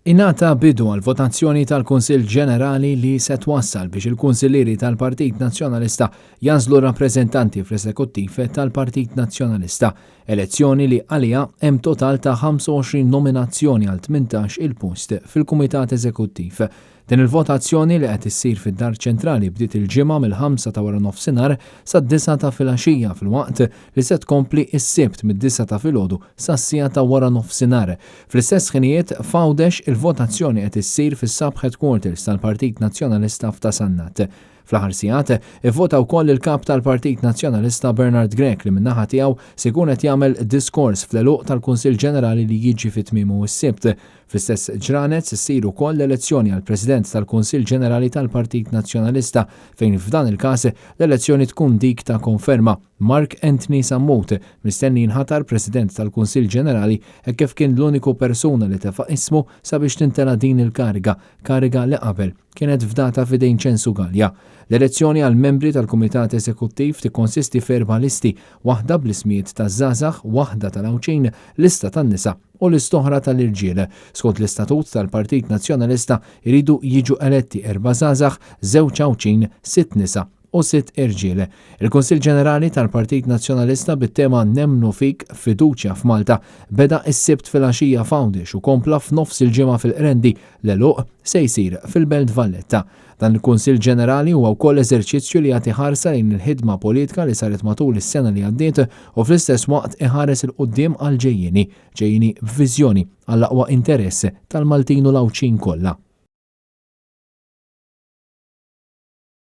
Ingħata bidu għal votazzjoni tal-Kunsill Ġenerali li se twassal biex il-Kunsillieri tal-Partit Nazzjonalista jażlu rappreżentanti fl-Eżekuttiv tal-Partit Nazzjonalista, elezzjoni li għaliha hemm total ta' 25 nominazzjoni għal 18 il-post fil-Kumitat Eżekuttiv. Din il-votazzjoni li qed issir fid-Dar Ċentrali bdiet il-ġimgħa mill-5 ta' wara nofsinhar sad-9 ta' filgħaxija filwaqt li se tkompli s-Sibt mid-9 ta' filgħodu sas-sija ta' wara nofsinhar. Fl-istess ħinijiet f'Għawdex il-votazzjoni qed issir fis-Sub Headquarters tal-Partit Nazzjonalista f'Tasannat. Fl-aħħar sigħat ivvota wkoll il-kap tal-Partit Nazzjonalista Bernard Grech li min-naħa tiegħu se jkun qed jagħmel diskors fl-għeluq tal-Kunsill Ġenerali li jiġi fit-tmiemu s-Sibt. Fl-istess ġranet issir ukoll l-elezzjoni għal President tal-Kunsill Ġenerali tal-Partit Nazzjonalista fejn f'dan il-każ l-elezzjoni tkun dik ta' konferma. Mark Anthony Sammut mistenni jinħatar President tal-Kunsill Ġenerali e kif kien l-uniku persuna li tefaq ismu sabiex tintela din il-kariga li qabel kienet f'data f'idejn Ċensu Galja. L-elezzjoni għal membri tal-Kumitat Eżekuttiv tikkonsisti f'erba' listi, waħda bl-ismijiet taż-żgħażagħ, waħda tal-Awċin, lista tan-nisa u l-istoħra tal-irġiel. Skont l-istatut tal-Partit Nazzjonalista jridu jiġu eletti 4 żgħażagħ, 2 Awċin, 6 nisa u 6 irġiel. Il-Kunsill Ġenerali tal-Partit Nazzjonalista bit-tema Nemmnu fik fiduċja f'Malta beda s-Sibt filgħaxija f'Għawdex u kompla f'nofs il-ġimgħa fil-Qrendi l-għeluq se jsir fil-Belt Valletta. Dan il-Kunsill Ġenerali huwa wkoll eżerċizzju li jagħti ħarsa lejn il-ħidma politika li saret matul is-sena li għaddiet u fl-istess waqt iħares il-qudiem għal ġejjieni b'viżjoni għall-aqwa interess tal-Maltin u l-Awċin kollha.